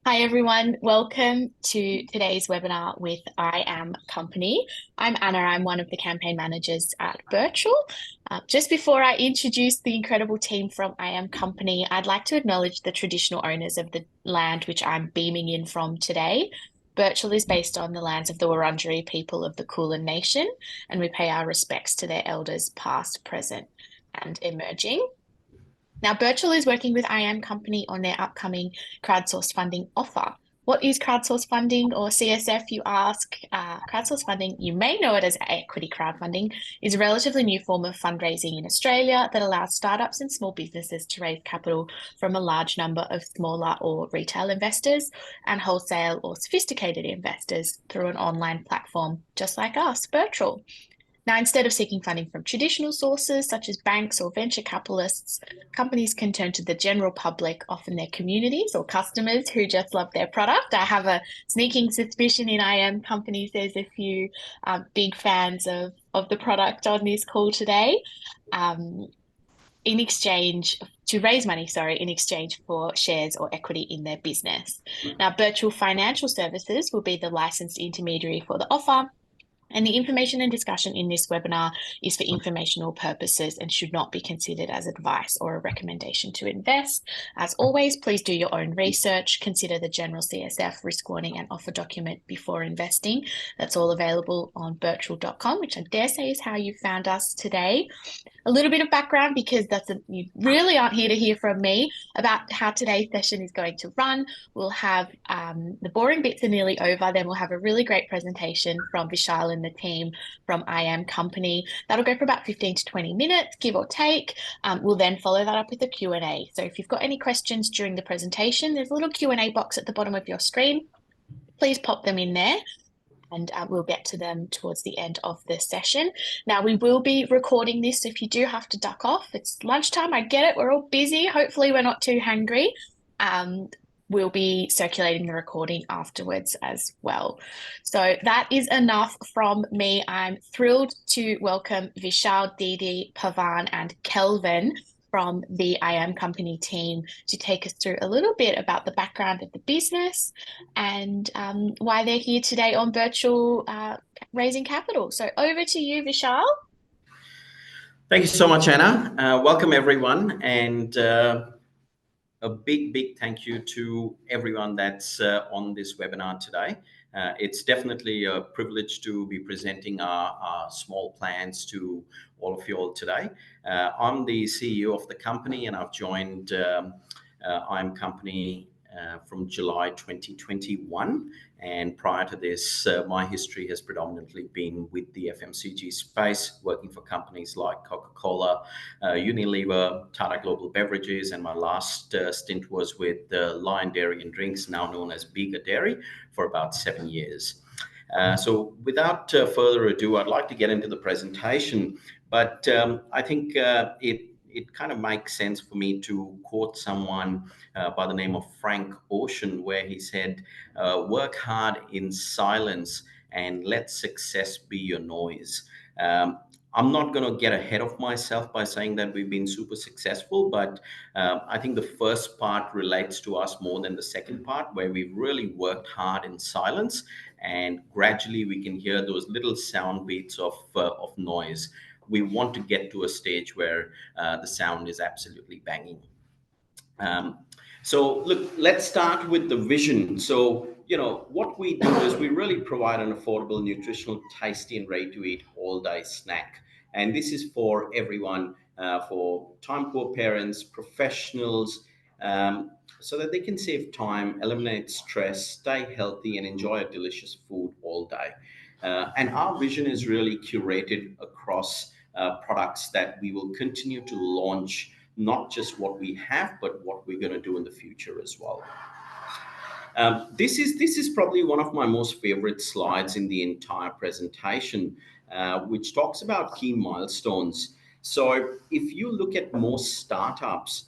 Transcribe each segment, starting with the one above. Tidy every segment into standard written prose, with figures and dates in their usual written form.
Hi everyone, welcome to today's webinar with I Am Company. I'm Anna, I'm one of the campaign managers at Birchal. Just before I introduce the incredible team from I Am Company, I'd like to acknowledge the traditional owners of the land which I'm beaming in from today. Birchal is based on the lands of the Wurundjeri people of the Kulin Nation, and we pay our respects to their elders past, present, and emerging. Now, Birchal is working with I Am Company on their upcoming crowdsourced funding offer. What is crowdsourced funding or CSF, you ask? Crowdsourced funding, you may know it as equity crowdfunding, is a relatively new form of fundraising in Australia that allows startups and small businesses to raise capital from a large number of smaller or retail investors and wholesale or sophisticated investors through an online platform, just like us, Birchal. Now, instead of seeking funding from traditional sources such as banks or venture capitalists, companies can turn to the general public, often their communities or customers who just love their product. I have a sneaking suspicion in I Am companies there's a few big fans of the product on this call today. Um, in exchange to raise money, in exchange for shares or equity in their business. Now, Birchal Financial Services will be the licensed intermediary for the offer, and the information and discussion in this webinar is for informational purposes and should not be considered as advice or a recommendation to invest. As always, please do your own research. Consider the general CSF risk warning and offer document before investing. That's all available on birchal.com, which I dare say is how you found us today. A little bit of background because you really aren't here to hear from me about how today's session is going to run. We'll have the boring bits are nearly over. Then we'll have a really great presentation from Vishal and the team from I Am Company. That'll go for about 15 to 20 minutes, give or take. We'll then follow that up with a Q&A. So if you've got any questions during the presentation, there's a little Q&A box at the bottom of your screen. Please pop them in there, and we'll get to them towards the end of the session. Now, we will be recording this, so if you do have to duck off, it's lunchtime, I get it, we're all busy. Hopefully we're not too hungry. We'll be circulating the recording afterwards as well. So that is enough from me. I'm thrilled to welcome Vishal, Didi, Pavan, and Kelvin from the I Am Company team to take us through a little bit about the background of the business and why they're here today on Birchal raising capital. So over to you, Vishal. Thank you so much, Anna. Welcome, everyone. And a big thank you to everyone that's on this webinar today. It's definitely a privilege to be presenting our small plans to all of you all today. I'm the CEO of the company, and I've joined I'm Company from July 2021. And prior to this, my history has predominantly been with the FMCG space, working for companies like Coca-Cola, Unilever, Tata Global Beverages, and my last stint was with Lion Dairy and Drinks, now known as Bega Dairy, for about 7 years. So without further ado, I'd like to get into the presentation, but I think it kind of makes sense for me to quote someone by the name of Frank Ocean, where he said, work hard in silence and let success be your noise. I'm not going to get ahead of myself by saying that we've been super successful, but I think the first part relates to us more than the second part, where we've really worked hard in silence, and gradually we can hear those little sound beats of noise. We want to get to a stage where the sound is absolutely banging. So look, let's start with the vision. So, what we do is we really provide an affordable, nutritional, tasty, and ready-to-eat all-day snack. And this is for everyone, for time-poor parents, professionals, so that they can save time, eliminate stress, stay healthy, and enjoy a delicious food all day. And our vision is really curated across products that we will continue to launch, not just what we have, but what we're going to do in the future as well. This is probably one of my most favorite slides in the entire presentation, which talks about key milestones. So if you look at most startups,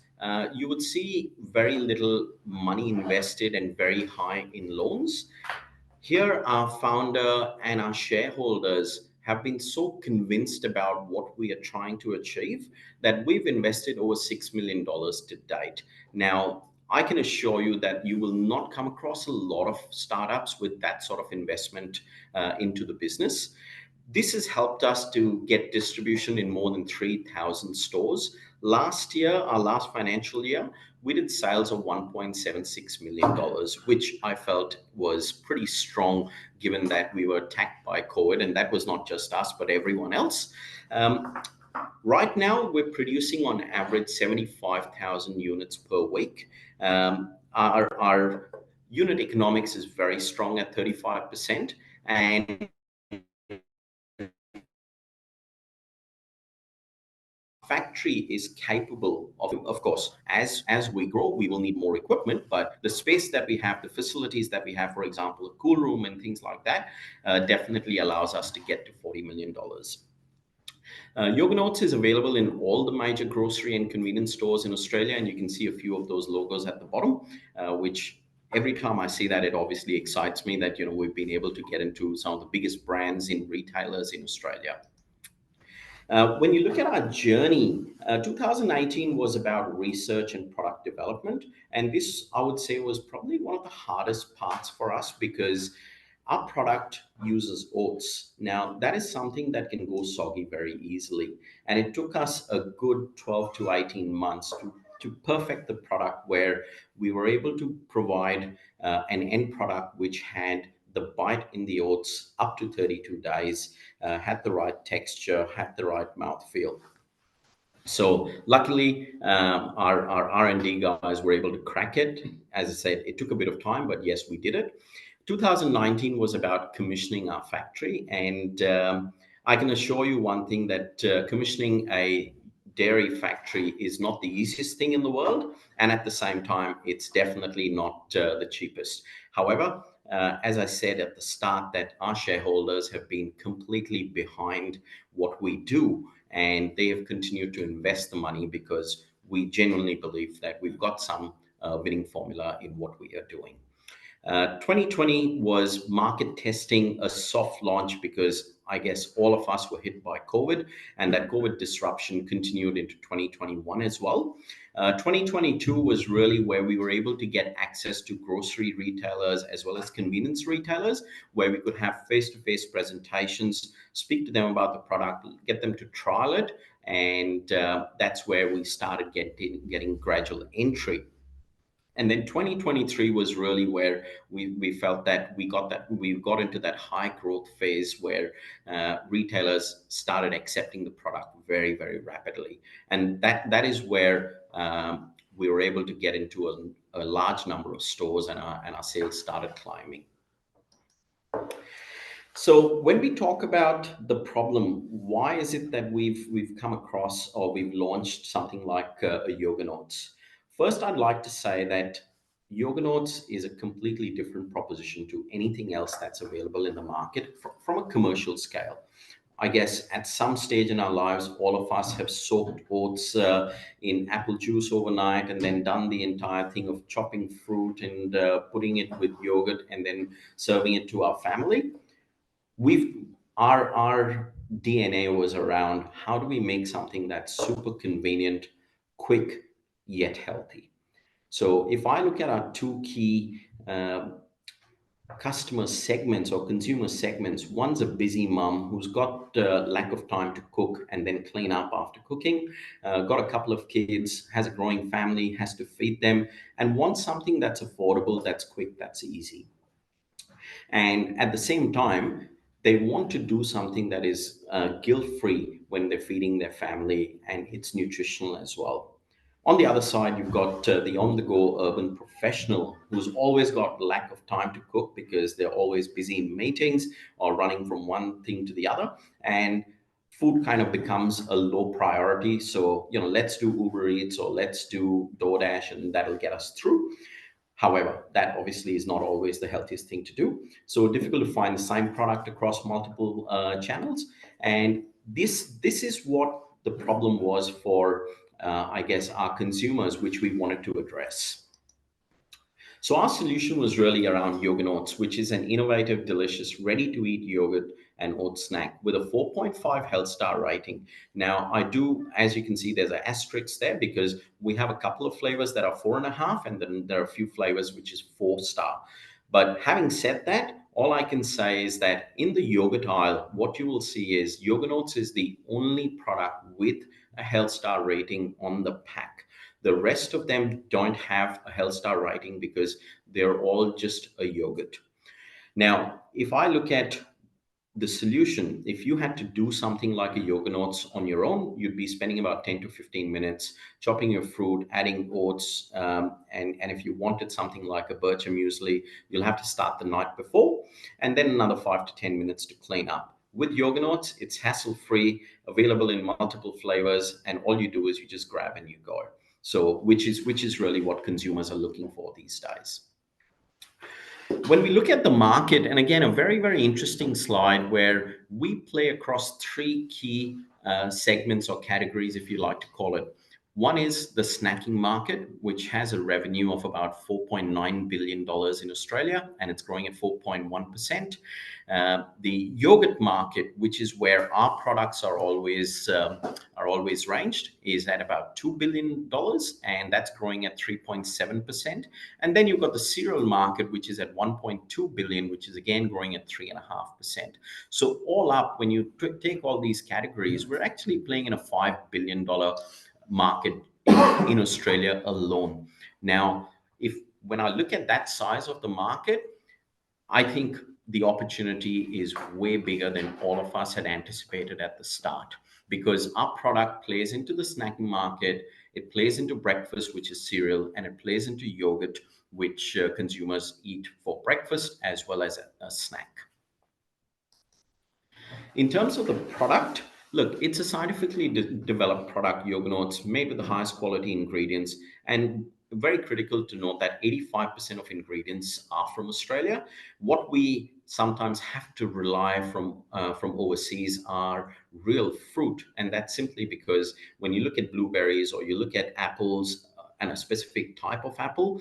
you would see very little money invested and very high in loans. Here, our founder and our shareholders have been so convinced about what we are trying to achieve that we've invested over $6 million to date. Now, I can assure you that you will not come across a lot of startups with that sort of investment into the business. This has helped us to get distribution in more than 3,000 stores. Last year, our last financial year, we did sales of $1.76 million, which I felt was pretty strong given that we were attacked by COVID, and that was not just us, but everyone else. Right now, we're producing on average 75,000 units per week. Our unit economics is very strong at 35%, and factory is capable of course, as we grow, we will need more equipment, but the space that we have, the facilities that we have, for example, a cool room and things like that, definitely allows us to get to $40 million. Yoga Notes is available in all the major grocery and convenience stores in Australia, and you can see a few of those logos at the bottom, which every time I see that, it obviously excites me that we've been able to get into some of the biggest brands in retailers in Australia. When you look at our journey, 2018 was about research and product development. And this, I would say, was probably one of the hardest parts for us because our product uses oats. Now, that is something that can go soggy very easily. And it took us a good 12 to 18 months to perfect the product where we were able to provide an end product which had the bite in the oats up to 32 days, had the right texture, had the right mouthfeel. So luckily, our R&D guys were able to crack it. As I said, it took a bit of time, but yes, we did it. 2019 was about commissioning our factory, and I can assure you one thing, that commissioning a dairy factory is not the easiest thing in the world, and at the same time, it's definitely not the cheapest. However, as I said at the start, that our shareholders have been completely behind what we do, and they have continued to invest the money because we genuinely believe that we've got some winning formula in what we are doing. 2020 was market testing, a soft launch, because I guess all of us were hit by COVID, and that COVID disruption continued into 2021 as well. 2022 was really where we were able to get access to grocery retailers as well as convenience retailers, where we could have face-to-face presentations, speak to them about the product, get them to trial it, and that's where we started getting gradual entry. And then 2023 was really where we felt that we got into that high growth phase where retailers started accepting the product very, very rapidly. And that is where we were able to get into a large number of stores, and our sales started climbing. So when we talk about the problem, why is it that we've come across, or we've launched something like a Yoga Notes? First, I'd like to say that Yoga Notes is a completely different proposition to anything else that's available in the market from a commercial scale. I guess at some stage in our lives, all of us have soaked oats in apple juice overnight, and then done the entire thing of chopping fruit and putting it with yogurt and then serving it to our family. Our DNA was around, how do we make something that's super convenient, quick, yet healthy? So if I look at our two key customer segments or consumer segments, one's a busy mom who's got lack of time to cook and then clean up after cooking, got a couple of kids, has a growing family, has to feed them, and wants something that's affordable, that's quick, that's easy. And at the same time, they want to do something that is guilt-free when they're feeding their family, and it's nutritional as well. On the other side, you've got the on-the-go urban professional who's always got lack of time to cook because they're always busy in meetings or running from one thing to the other, and food kind of becomes a low priority. So, let's do Uber Eats or let's do DoorDash, and that'll get us through. However, that obviously is not always the healthiest thing to do. So difficult to find the same product across multiple channels. And this is what the problem was for, I guess, our consumers, which we wanted to address. So our solution was really around yogurt oats, which is an innovative, delicious, ready-to-eat yogurt and oat snack with a 4.5 health star rating. Now, I do, as you can see, there's an asterisk there because we have a couple of flavors that are 4.5, and then there are a few flavors which is 4-star. But having said that, all I can say is that in the yogurt aisle, what you will see is yogurt oats is the only product with a health star rating on the pack. The rest of them don't have a health star rating because they're all just a yogurt. Now, if I look at the solution, if you had to do something like a yogurt oats on your own, you'd be spending about 10 to 15 minutes chopping your fruit, adding oats, and if you wanted something like a Birchal muesli, you'll have to start the night before, and then another 5 to 10 minutes to clean up. With yogurt oats, it's hassle-free, available in multiple flavors, and all you do is you just grab and you go. So, which is really what consumers are looking for these days. When we look at the market, and again, a very, very interesting slide where we play across three key segments or categories, if you like to call it. One is the snacking market, which has a revenue of about $4.9 billion in Australia, and it's growing at 4.1%. The yogurt market, which is where our products are always ranged, is at about $2 billion, and that's growing at 3.7%. And then you've got the cereal market, which is at 1.2 billion, which is again growing at 3.5%. So all up, when you take all these categories, we're actually playing in a $5 billion market in Australia alone. Now, when I look at that size of the market, I think the opportunity is way bigger than all of us had anticipated at the start, because our product plays into the snacking market, it plays into breakfast, which is cereal, and it plays into yogurt, which consumers eat for breakfast as well as a snack. In terms of the product, look, it's a scientifically developed product, yogurt oats, made with the highest quality ingredients, and very critical to note that 85% of ingredients are from Australia. What we sometimes have to rely from overseas are real fruit, and that's simply because when you look at blueberries or you look at apples, and a specific type of apple,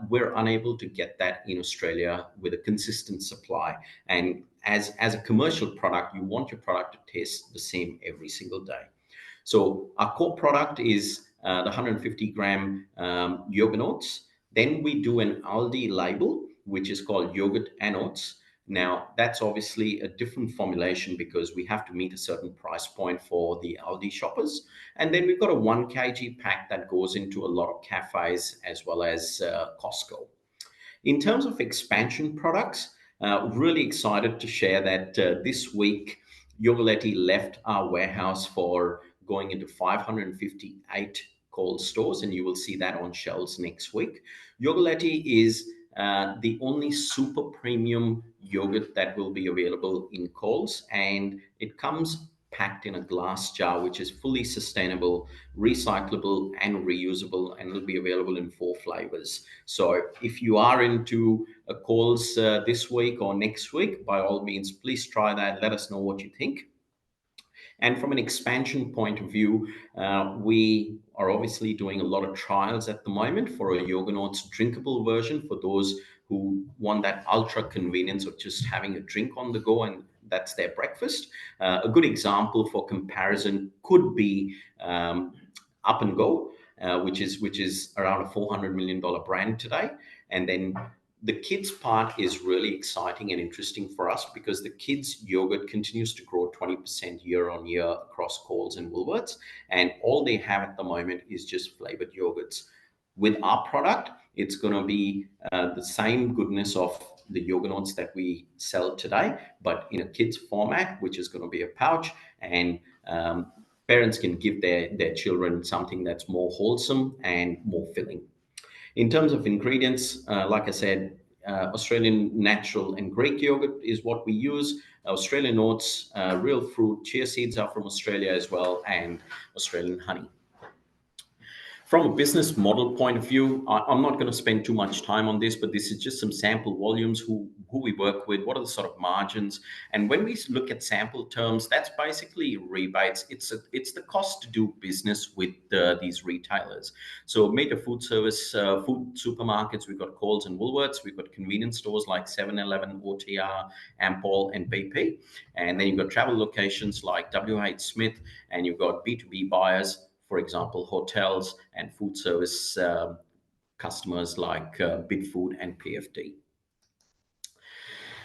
we're unable to get that in Australia with a consistent supply. And as a commercial product, you want your product to taste the same every single day. So our core product is the 150 gram yogurt oats. Then we do an Aldi label, which is called yogurt and oats. Now, that's obviously a different formulation because we have to meet a certain price point for the Aldi shoppers. And then we've got a 1 kg pack that goes into a lot of cafes as well as Costco. In terms of expansion products, really excited to share that this week, Yogurtly left our warehouse for going into 558 Coles stores, and you will see that on shelves next week. Yogurtly is the only super premium yogurt that will be available in Coles, and it comes packed in a glass jar, which is fully sustainable, recyclable, and reusable, and it'll be available in 4 flavors. So if you are into a Coles this week or next week, by all means, please try that. Let us know what you think. And from an expansion point of view, we are obviously doing a lot of trials at the moment for a yogurt oats drinkable version for those who want that ultra convenience of just having a drink on the go, and that's their breakfast. A good example for comparison could be Up and Go, which is around a $400 million brand today. And then the kids part is really exciting and interesting for us because the kids yogurt continues to grow 20% year on year across Coles and Woolworths, and all they have at the moment is just flavored yogurts. With our product, it's going to be the same goodness of the yogurt oats that we sell today, but in a kids format, which is going to be a pouch, and parents can give their children something that's more wholesome and more filling. In terms of ingredients, like I said, Australian natural and Greek yogurt is what we use. Australian oats, real fruit, chia seeds are from Australia as well, and Australian honey. From a business model point of view, I'm not going to spend too much time on this, but this is just some sample volumes, who we work with, what are the sort of margins. And when we look at sample terms, that's basically rebates. It's the cost to do business with these retailers. So major food service, food supermarkets, we've got Coles and Woolworths, we've got convenience stores like 7-Eleven, OTR, Ampol, and BP. And then you've got travel locations like WH Smith, and you've got B2B buyers, for example, hotels and food service customers like Bidfood and PFD.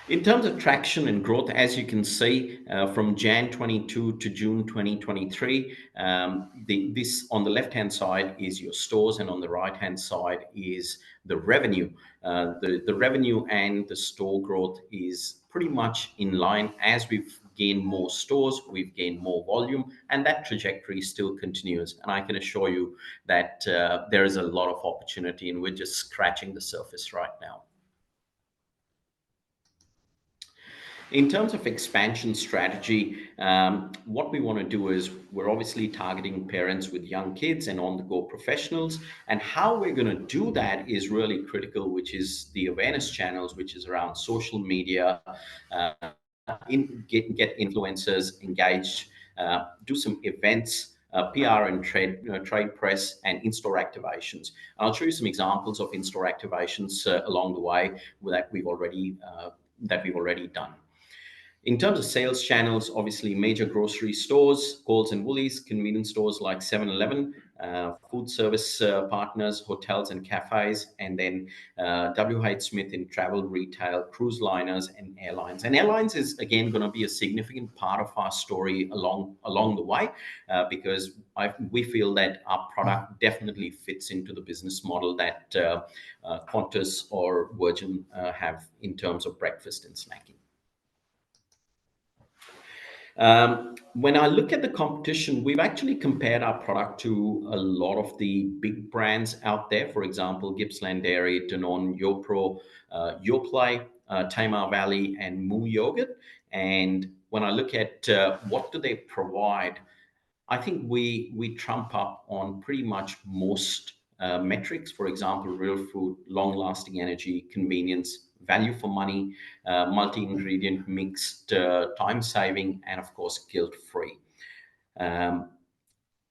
In terms of traction and growth, as you can see, from Jan 22 to June 2023, this on the left-hand side is your stores, and on the right-hand side is the revenue. The revenue and the store growth is pretty much in line. As we've gained more stores, we've gained more volume, and that trajectory still continues. And I can assure you that there is a lot of opportunity, and we're just scratching the surface right now. In terms of expansion strategy, what we want to do is we're obviously targeting parents with young kids and on-the-go professionals. And how we're going to do that is really critical, which is the awareness channels, which is around social media, get influencers engaged, do some events, PR and trade press, and in-store activations. I'll show you some examples of in-store activations along the way that we've already done. In terms of sales channels, obviously major grocery stores, Coles and Woolies, convenience stores like 7-Eleven, food service partners, hotels and cafes, and then WH Smith in travel retail, cruise liners, and airlines. And airlines is again going to be a significant part of our story along the way, because we feel that our product definitely fits into the business model that Qantas or Virgin have in terms of breakfast and snacking. When I look at the competition, we've actually compared our product to a lot of the big brands out there. For example, Gippsland Dairy, Danone, YoPro, Yoplait, Tamar Valley, and Moo Yogurt. And when I look at what do they provide, I think we trump up on pretty much most metrics. For example, real food, long-lasting energy, convenience, value for money, multi-ingredient mixed, time saving, and of course guilt-free.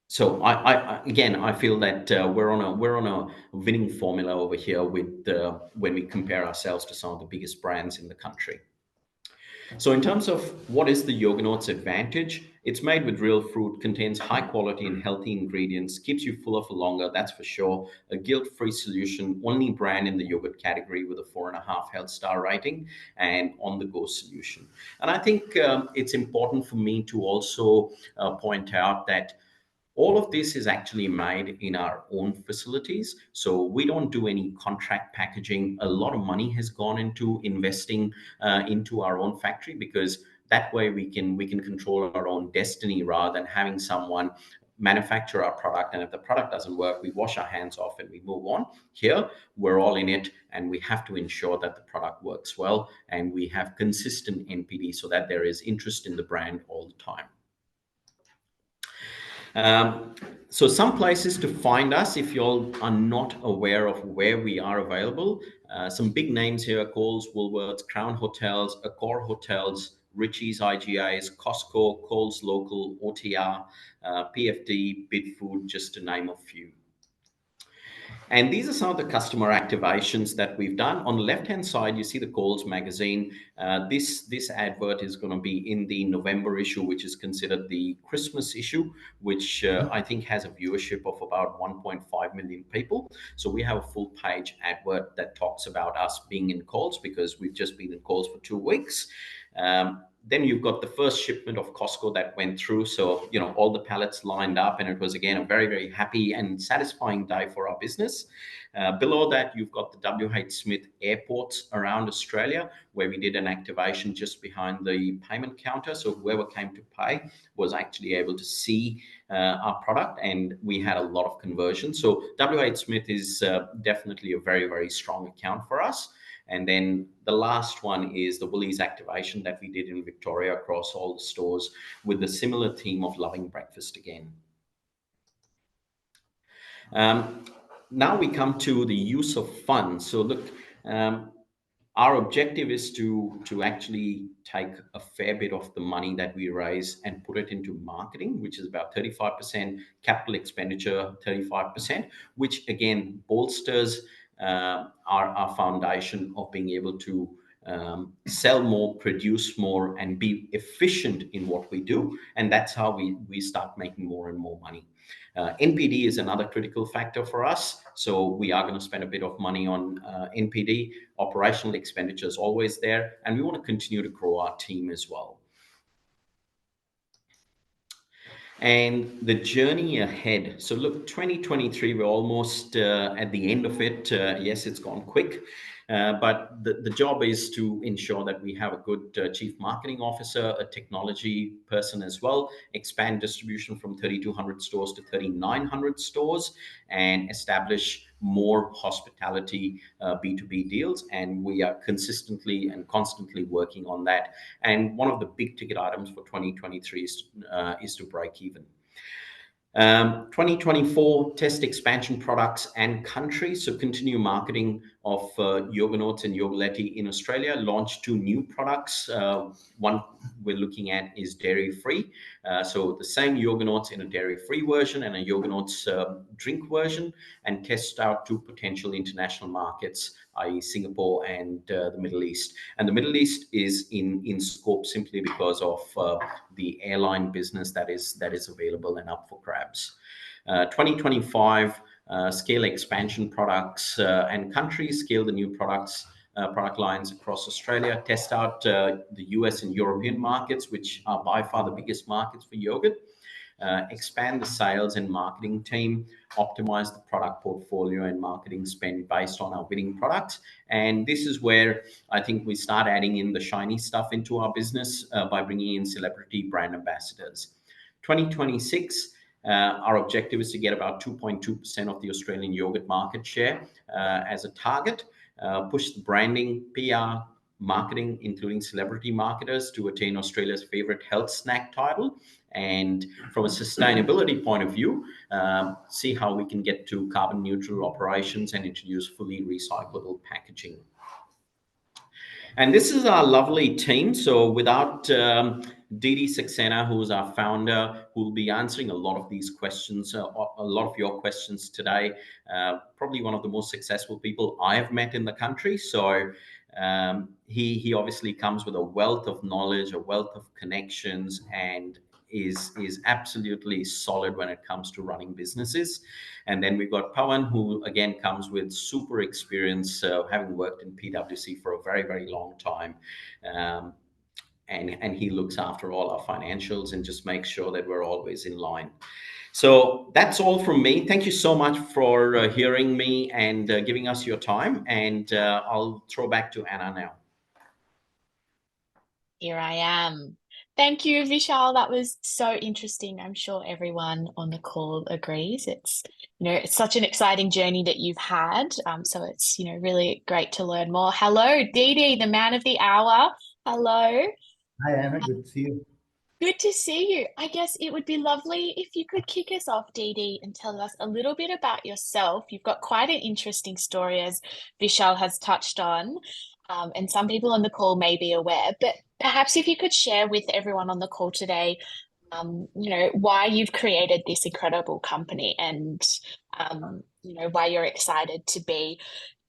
So I feel that we're on a winning formula over here with when we compare ourselves to some of the biggest brands in the country. So in terms of what is the Yogurt's advantage, it's made with real fruit, contains high quality and healthy ingredients, keeps you fuller for longer, that's for sure. A guilt-free solution, only brand in the yogurt category with a 4.5 health star rating, and on-the-go solution. And I think it's important for me to also point out that all of this is actually made in our own facilities. So we don't do any contract packaging. A lot of money has gone into investing into our own factory, because that way we can control our own destiny rather than having someone manufacture our product, and if the product doesn't work, we wash our hands off and we move on. Here, we're all in it, and we have to ensure that the product works well, and we have consistent NPD so that there is interest in the brand all the time. So some places to find us if you all are not aware of where we are available. Some big names here: Coles, Woolworths, Crown Hotels, Accor Hotels, Richie's, IGAs, Costco, Coles Local, OTR, PFD, Bidfood, just to name a few. And these are some of the customer activations that we've done. On the left-hand side, you see the Coles magazine. This advert is going to be in the November issue, which is considered the Christmas issue, which I think has a viewership of about 1.5 million people. So we have a full-page advert that talks about us being in Coles, because we've just been in Coles for 2 weeks. Then you've got the first shipment of Costco that went through. So, all the pallets lined up, and it was, again, a very, very happy and satisfying day for our business. Below that, you've got the WH Smith airports around Australia, where we did an activation just behind the payment counter. So whoever came to pay was actually able to see our product, and we had a lot of conversion. So WH Smith is definitely a very, very strong account for us. And then the last one is the Woolies activation that we did in Victoria across all the stores, with the similar theme of loving breakfast again. Now we come to the use of funds. So look, our objective is to actually take a fair bit of the money that we raise and put it into marketing, which is about 35%, capital expenditure 35%, which again bolsters our foundation of being able to sell more, produce more, and be efficient in what we do. And that's how we start making more and more money. NPD is another critical factor for us. So we are going to spend a bit of money on NPD. Operational expenditure is always there. And we want to continue to grow our team as well. And the journey ahead. So look, 2023, we're almost at the end of it. Yes, it's gone quick. But the job is to ensure that we have a good chief marketing officer, a technology person as well, expand distribution from 3,200 stores to 3,900 stores, and establish more hospitality B2B deals. And we are consistently and constantly working on that. And one of the big ticket items for 2023 is to break even. 2024, test expansion products and countries. So continue marketing of Yoga Notes and Yogaletti in Australia. Launch 2 new products. One we're looking at is dairy-free. So the same Yoga Notes in a dairy-free version and a Yoga Notes drink version, and test out 2 potential international markets, i.e. Singapore and the Middle East. And the Middle East is in scope simply because of the airline business that is available and up for grabs. 2025, scale expansion products and countries, scale the new product lines across Australia, test out the US and European markets, which are by far the biggest markets for yogurt. Expand the sales and marketing team, optimize the product portfolio and marketing spend based on our winning products. And this is where I think we start adding in the shiny stuff into our business by bringing in celebrity brand ambassadors. 2026, our objective is to get about 2.2% of the Australian yogurt market share as a target. Push the branding, PR, marketing, including celebrity marketers, to attain Australia's favorite health snack title. And from a sustainability point of view, see how we can get to carbon neutral operations and introduce fully recyclable packaging. And this is our lovely team. So without Didi Saxena, who is our founder, who will be answering a lot of these questions, a lot of your questions today, probably one of the most successful people I have met in the country. So he obviously comes with a wealth of knowledge, a wealth of connections, and is absolutely solid when it comes to running businesses. And then we've got Pawan, who again comes with super experience, having worked in PwC for a very, very long time. And he looks after all our financials and just makes sure that we're always in line. So that's all from me. Thank you so much for hearing me and giving us your time. And I'll throw back to Anna now. Here I am. Thank you, Vishal. That was so interesting. I'm sure everyone on the call agrees. It's such an exciting journey that you've had. So it's really great to learn more. Hello, Didi, the man of the hour. Hello. Hi, Anna. Good to see you. Good to see you. I guess it would be lovely if you could kick us off, Didi, and tell us a little bit about yourself. You've got quite an interesting story, as Vishal has touched on, and some people on the call may be aware, but perhaps if you could share with everyone on the call today, why you've created this incredible company and, why you're excited to be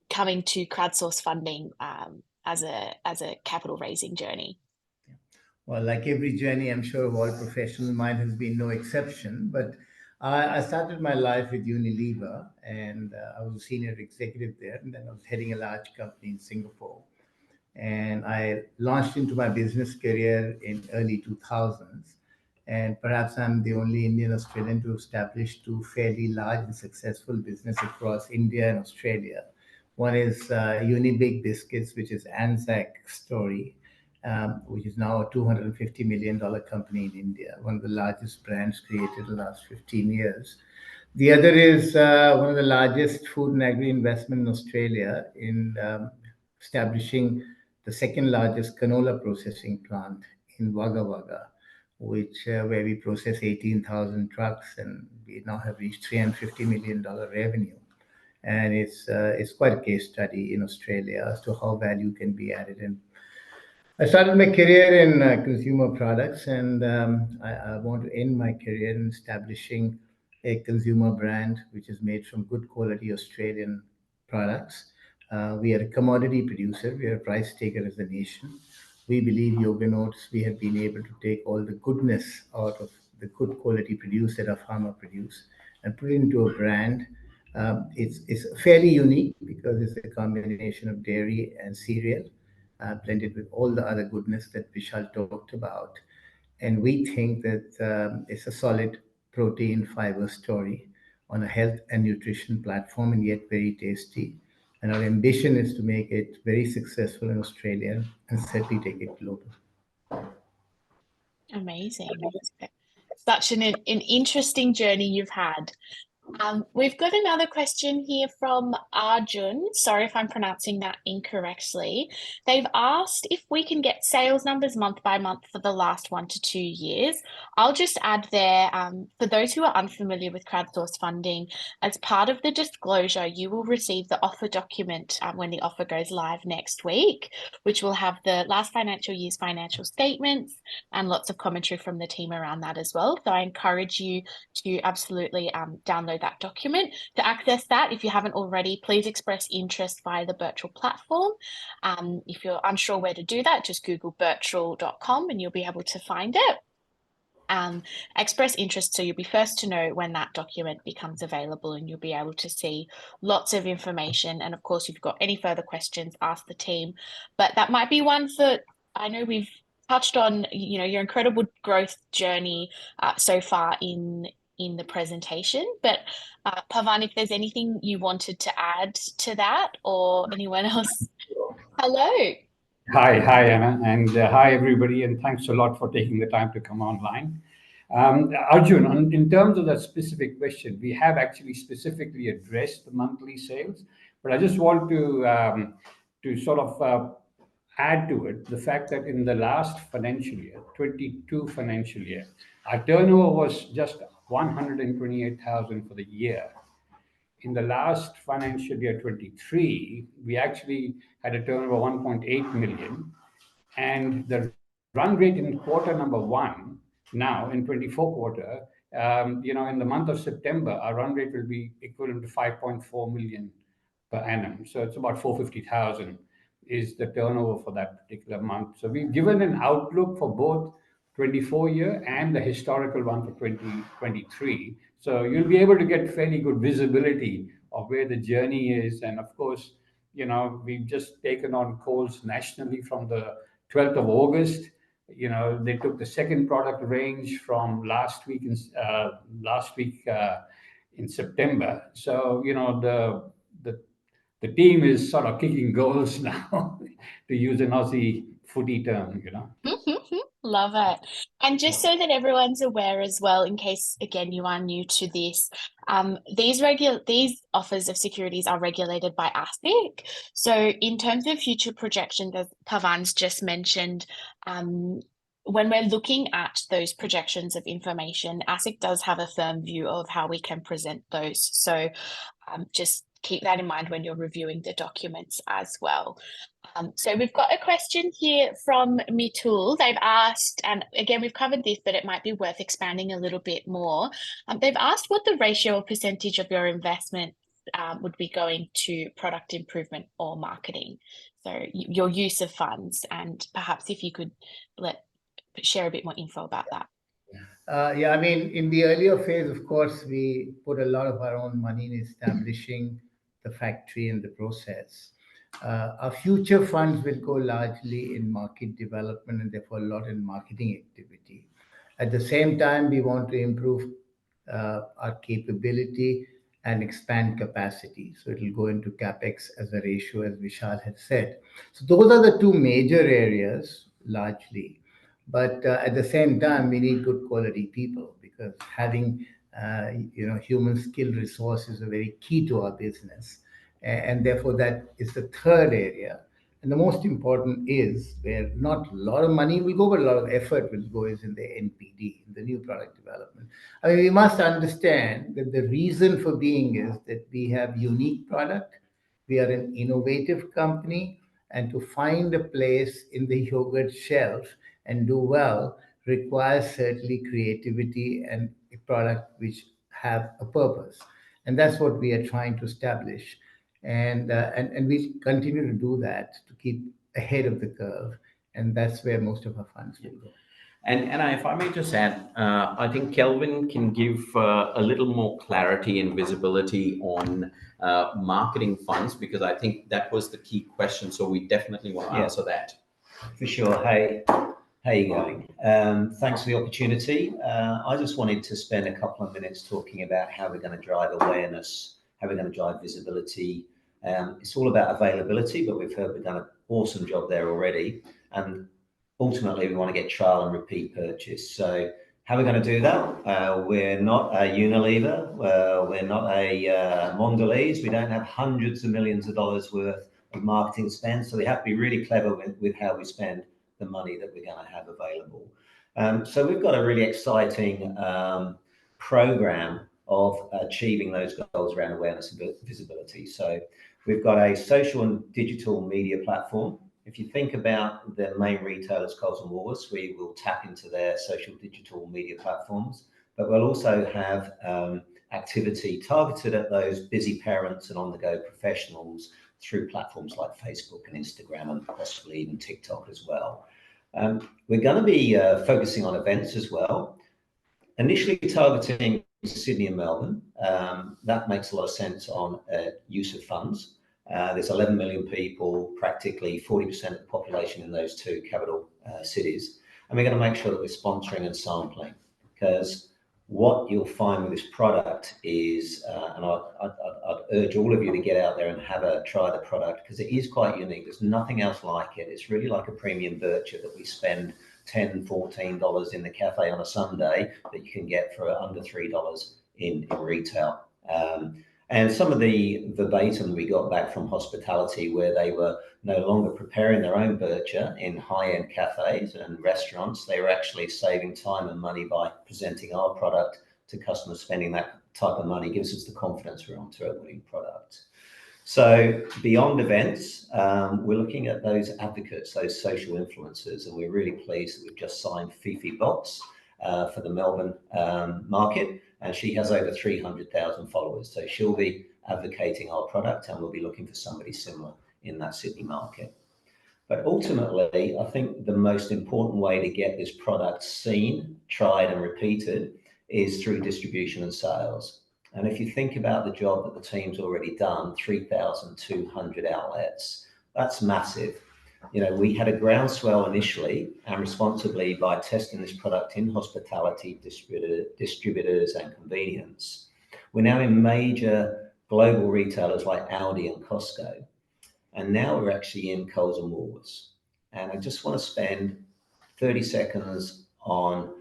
coming to crowdsource funding as a capital raising journey. Well, like every journey, I'm sure of all professional, mine has been no exception. But I started my life with Unilever, and I was a senior executive there, and then I was heading a large company in Singapore. And I launched into my business career in early 2000s. And perhaps I'm the only Indian Australian to establish 2 fairly large and successful businesses across India and Australia. One is Unibig Biscuits, which is Anzac story, which is now a $250 million company in India, one of the largest brands created in the last 15 years. The other is one of the largest food and agri investment in Australia in establishing the second largest canola processing plant in Wagga Wagga, where we process 18,000 trucks, and we now have reached $350 million revenue. And it's quite a case study in Australia as to how value can be added. And I started my career in consumer products, and I want to end my career in establishing a consumer brand which is made from good quality Australian products. We are a commodity producer. We are a price taker as a nation. We believe yoga notes, we have been able to take all the goodness out of the good quality produce that our farmer produce and put it into a brand. It's fairly unique because it's a combination of dairy and cereal, blended with all the other goodness that Vishal talked about. And we think that it's a solid protein fiber story on a health and nutrition platform, and yet very tasty. And our ambition is to make it very successful in Australia and certainly take it global. Amazing. Such an interesting journey you've had. We've got another question here from Arjun. Sorry if I'm pronouncing that incorrectly. They've asked if we can get sales numbers month by month for the last 1 to 2 years. I'll just add there, for those who are unfamiliar with crowdsourced funding, as part of the disclosure, you will receive the offer document when the offer goes live next week, which will have the last financial year's financial statements and lots of commentary from the team around that as well. So I encourage you to absolutely download that document. To access that, if you haven't already, please express interest via the Birchal platform. If you're unsure where to do that, just Google birchal.com and you'll be able to find it. Express interest so you'll be first to know when that document becomes available, and you'll be able to see lots of information. And of course, if you've got any further questions, ask the team. But that might be one for, I know we've touched on, you know, your incredible growth journey so far in the presentation, but Pavan, if there's anything you wanted to add to that, or anyone else. Hello. Hi, Anna, and hi, everybody, and thanks a lot for taking the time to come online. Arjun, in terms of that specific question, we have actually specifically addressed the monthly sales, but I just want to sort of add to it the fact that in the last financial year, 22 financial year, our turnover was just 128,000 for the year. In the last financial year 23, we actually had a turnover of 1.8 million, and the run rate in quarter number 1 now in 24 quarter, in the month of September, our run rate will be equivalent to 5.4 million per annum. So it's about 450,000 is the turnover for that particular month. So we've given an outlook for both 24 year and the historical one for 2023. So you'll be able to get fairly good visibility of where the journey is. And of course, we've just taken on calls nationally from the 12th of August. They took the second product range from last week in September. So, the team is sort of kicking goals now, to use an Aussie footy term, Love it. And just so that everyone's aware as well, in case, again, you are new to this, these offers of securities are regulated by ASIC. So in terms of future projections, as Pavan's just mentioned, when we're looking at those projections of information, ASIC does have a firm view of how we can present those. So just keep that in mind when you're reviewing the documents as well. So we've got a question here from Mitul. They've asked, and again, we've covered this, but it might be worth expanding a little bit more. They've asked what the ratio or percentage of your investment would be going to product improvement or marketing. So your use of funds, and perhaps if you could share a bit more info about that. In the earlier phase, of course, we put a lot of our own money in establishing the factory and the process. Our future funds will go largely in market development and therefore a lot in marketing activity. At the same time, we want to improve our capability and expand capacity. So it will go into CapEx as a ratio, as Vishal had said. So those are the two major areas, largely. But at the same time, we need good quality people, because having human skilled resources are very key to our business. And therefore, that is the third area. And the most important is where not a lot of money will go, but a lot of effort will go is in the NPD, in the new product development. I mean, we must understand that the reason for being is that we have unique product, we are an innovative company, and to find a place in the yogurt shelf and do well requires certainly creativity and a product which have a purpose. And that's what we are trying to establish. And we continue to do that to keep ahead of the curve, and that's where most of our funds will go. And Anna, if I may just add, I think Kelvin can give a little more clarity and visibility on marketing funds, because I think that was the key question. So we definitely want to answer that. For sure. Hey, how you going? Thanks for the opportunity. I just wanted to spend a couple of minutes talking about how we're going to drive awareness, how we're going to drive visibility. It's all about availability, but we've heard we've done an awesome job there already. And ultimately, we want to get trial and repeat purchase. So how are we going to do that? We're not a Unilever. We're not a Mondelez. We don't have hundreds of millions of dollars worth of marketing spend. So we have to be really clever with how we spend the money that we're going to have available. So we've got a really exciting program of achieving those goals around awareness and visibility. So we've got a social and digital media platform. If you think about the main retailers, Coles and Woolworths, we will tap into their social digital media platforms, but we'll also have activity targeted at those busy parents and on-the-go professionals through platforms like Facebook and Instagram and possibly even TikTok as well. We're going to be focusing on events as well, initially targeting Sydney and Melbourne. That makes a lot of sense on use of funds. There's 11 million people, practically 40% of the population in those two capital cities. And we're going to make sure that we're sponsoring and sampling, because what you'll find with this product is, and I'd urge all of you to get out there and try the product, because it is quite unique. There's nothing else like it. It's really like a premium Birchal that we spend $10, $14 in the cafe on a Sunday that you can get for under $3 in retail. And some of the verbatim we got back from hospitality, where they were no longer preparing their own Birchal in high-end cafes and restaurants. They were actually saving time and money by presenting our product to customers. Spending that type of money gives us the confidence we're onto a winning product. So beyond events, we're looking at those advocates, those social influencers, and we're really pleased that we've just signed Fifi Bots for the Melbourne market. And she has over 300,000 followers. So she'll be advocating our product, and we'll be looking for somebody similar in that Sydney market. But ultimately, I think the most important way to get this product seen, tried and repeated is through distribution and sales. And if you think about the job that the team's already done, 3,200 outlets, that's massive. You know, we had a groundswell initially and responsibly by testing this product in hospitality, distributors and convenience. We're now in major global retailers like Aldi and Costco. And now we're actually in Coles and Woolworths. And I just want to spend 30 seconds on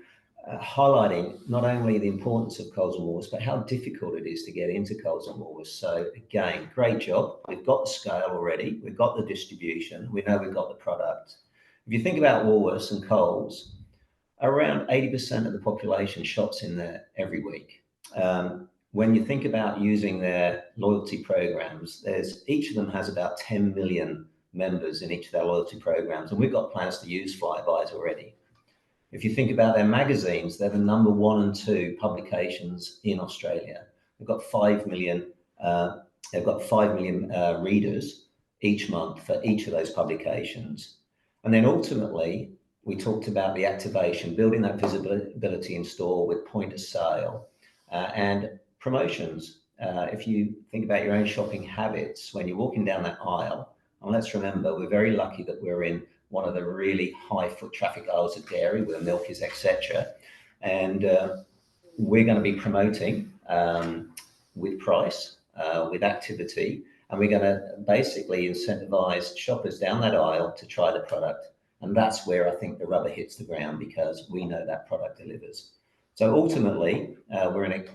highlighting not only the importance of Coles and Woolworths, but how difficult it is to get into Coles and Woolworths. So again, great job. We've got the scale already. We've got the distribution. We know we've got the product. If you think about Woolworths and Coles, around 80% of the population shops in there every week. When you think about using their loyalty programs, each of them has about 10 million members in each of their loyalty programs. And we've got plans to use Flybuys already. If you think about their magazines, they're the number 1 and 2 publications in Australia. They've got 5 million. They've got 5 million readers each month for each of those publications. And then ultimately, we talked about the activation, building that visibility in store with point of sale and promotions. If you think about your own shopping habits, when you're walking down that aisle, and let's remember, we're very lucky that we're in one of the really high foot traffic aisles of dairy where milk is, etc. And we're going to be promoting with price, with activity, and we're going to basically incentivize shoppers down that aisle to try the product. And that's where I think the rubber hits the ground, because we know that product delivers. So ultimately, we're in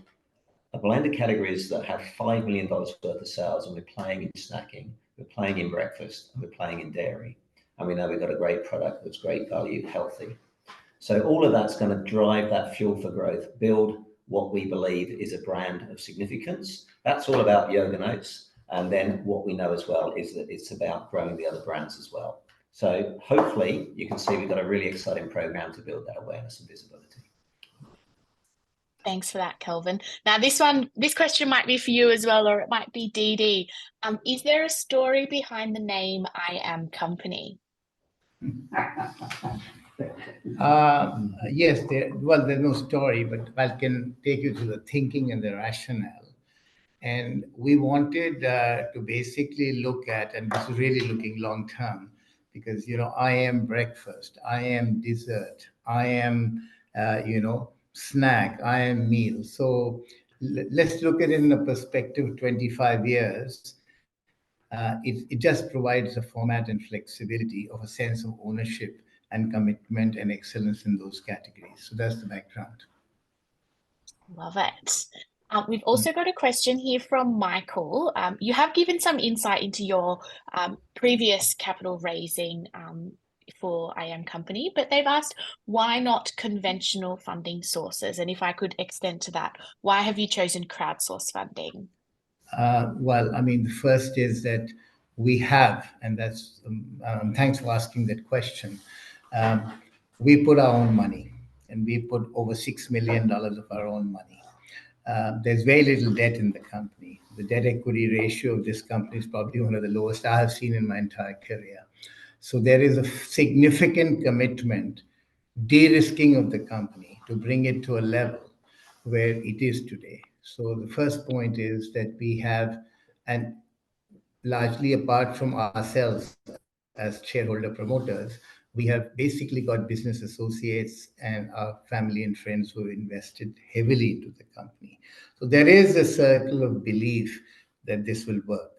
a blend of categories that have $5 million worth of sales, and we're playing in snacking. we're playing in breakfast, we're playing in dairy, and we know we've got a great product that's great value, healthy. So all of that's going to drive that fuel for growth, build what we believe is a brand of significance. That's all about Yoga Notes. And then what we know as well is that it's about growing the other brands as well. So hopefully you can see we've got a really exciting program to build that awareness and visibility. Thanks for that, Kelvin. Now, this question might be for you as well, or it might be Dee Dee. Is there a story behind the name I Am Company? Yes, there's no story, but I can take you to the thinking and the rationale. And we wanted to basically look at, and this is really looking long term, because, I am breakfast, I am dessert, I am, snack, I am meal. So let's look at it in a perspective of 25 years. It just provides a format and flexibility of a sense of ownership and commitment and excellence in those categories. So that's the background. Love it. We've also got a question here from Michael. You have given some insight into your previous capital raising for I Am Company, but they've asked, why not conventional funding sources? And if I could extend to that, why have you chosen crowdsource funding? The first is that we have, and that's, thanks for asking that question. We put our own money, and we put over $6 million of our own money. There's very little debt in the company. The debt equity ratio of this company is probably one of the lowest I have seen in my entire career. So there is a significant commitment, de-risking of the company to bring it to a level where it is today. So the first point is that we have, and largely apart from ourselves as shareholder promoters, we have basically got business associates and our family and friends who have invested heavily into the company. So there is a circle of belief that this will work.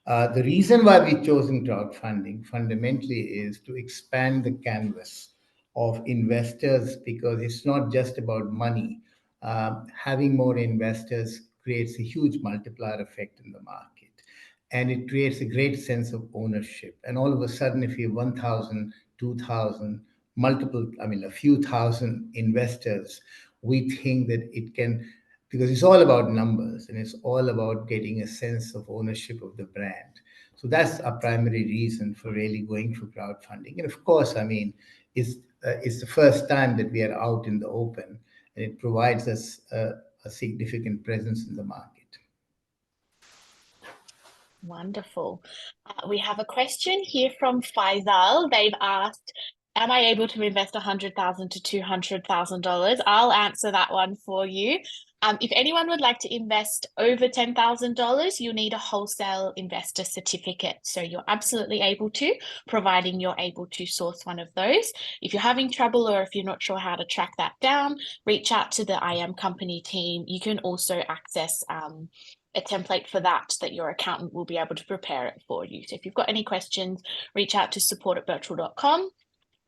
The reason why we've chosen crowdfunding fundamentally is to expand the canvas of investors, because it's not just about money. Having more investors creates a huge multiplier effect in the market, and it creates a great sense of ownership. And all of a sudden, if you have 1,000, 2,000, a few thousand investors, we think that it can, because it's all about numbers and it's all about getting a sense of ownership of the brand. So that's our primary reason for really going for crowdfunding. And of course, it's the first time that we are out in the open, and it provides us a significant presence in the market. Wonderful. We have a question here from Faisal. They've asked, am I able to invest $100,000 to $200,000? I'll answer that one for you. If anyone would like to invest over $10,000, you'll need a wholesale investor certificate. So you're absolutely able to, providing you're able to source one of those. If you're having trouble or if you're not sure how to track that down, reach out to the I Am Company team. You can also access a template for that your accountant will be able to prepare it for you. So if you've got any questions, reach out to support@birchal.com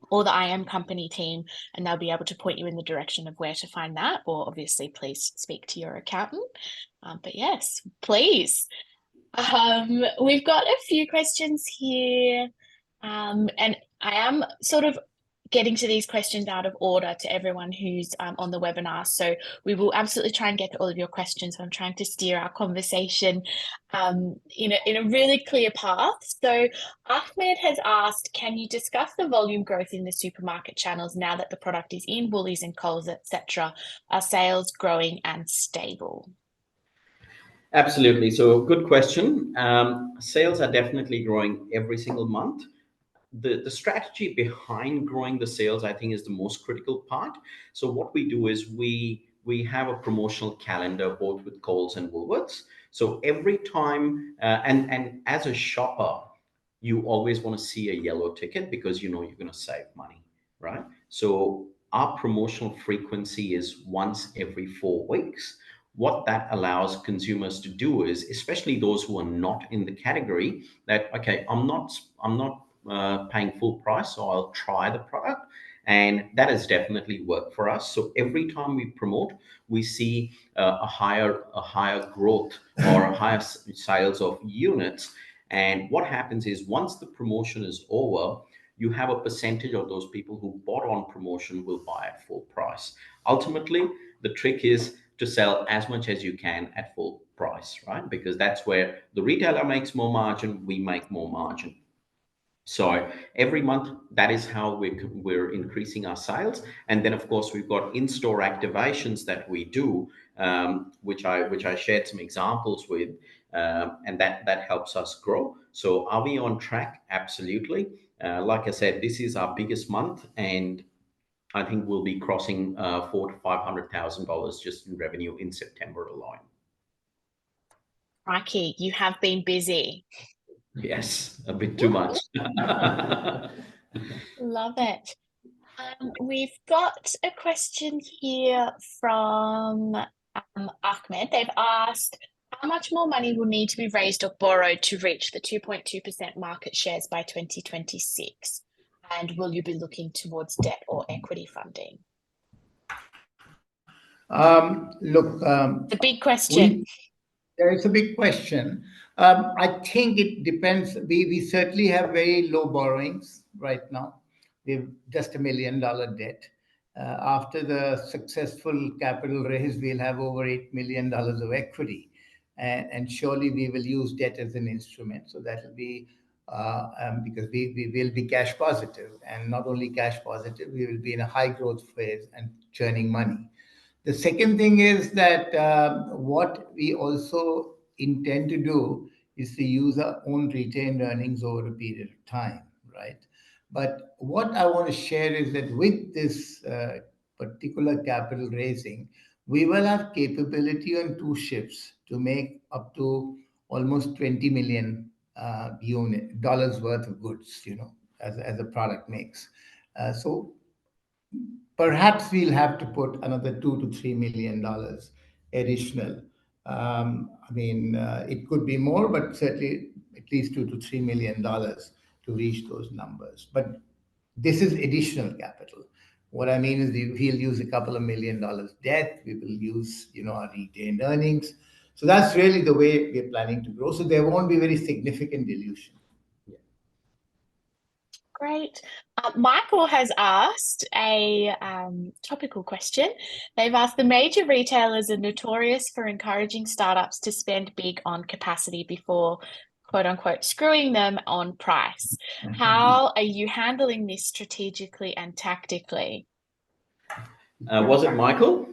or the I Am Company team, and they'll be able to point you in the direction of where to find that, or obviously please speak to your accountant. But yes, please. We've got a few questions here, and I am sort of getting to these questions out of order to everyone who's on the webinar. So we will absolutely try and get to all of your questions. I'm trying to steer our conversation in a really clear path. So Ahmed has asked, can you discuss the volume growth in the supermarket channels now that the product is in Woolies and Coles, etc.? Are sales growing and stable? Absolutely. So good question. Sales are definitely growing every single month. The strategy behind growing the sales, I think, is the most critical part. So what we do is we have a promotional calendar both with Coles and Woolworths. So every time, and as a shopper, you always want to see a yellow ticket because you know you're going to save money, right? So our promotional frequency is once every 4 weeks. What that allows consumers to do is, especially those who are not in the category, that okay, I'm not paying full price, so I'll try the product, and that has definitely worked for us. So every time we promote, we see a higher growth or a higher sales of units, And what happens is once the promotion is over, you have a percentage of those people who bought on promotion will buy at full price. Ultimately, the trick is to sell as much as you can at full price, right? Because that's where the retailer makes more margin, we make more margin. So every month, that is how we're increasing our sales. And then, of course, we've got in-store activations that we do, which I shared some examples with, and that helps us grow. So are we on track? Absolutely. Like I said, this is our biggest month, and I think we'll be crossing $400,000 to $500,000 just in revenue in September alone. Mikey, you have been busy. Yes, a bit too much. Love it. We've got a question here from Ahmed. They've asked, how much more money will need to be raised or borrowed to reach the 2.2% market shares by 2026? And will you be looking towards debt or equity funding? Look, The big question. It's a big question. I think it depends. We certainly have very low borrowings right now. We've just $1 million debt. After the successful capital raise, we'll have over $8 million of equity. And surely we will use debt as an instrument. So that will be because we will be cash positive. And not only cash positive, we will be in a high growth phase and churning money. The second thing is that what we also intend to do is to use our own retained earnings over a period of time, right? But what I want to share is that with this particular capital raising, we will have capability on 2 ships to make up to almost $20 million dollars worth of goods, as a product makes. So perhaps we'll have to put another $2 to $3 million additional. It could be more, but certainly at least $2 to $3 million to reach those numbers. But this is additional capital. What I mean is we'll use a couple of $1 million debt. We will use, our retained earnings. So that's really the way we're planning to grow. So there won't be very significant dilution. Great. Michael has asked a topical question. They've asked, the major retailers are notorious for encouraging startups to spend big on capacity before, quote unquote, screwing them on price. How are you handling this strategically and tactically? Was it Michael?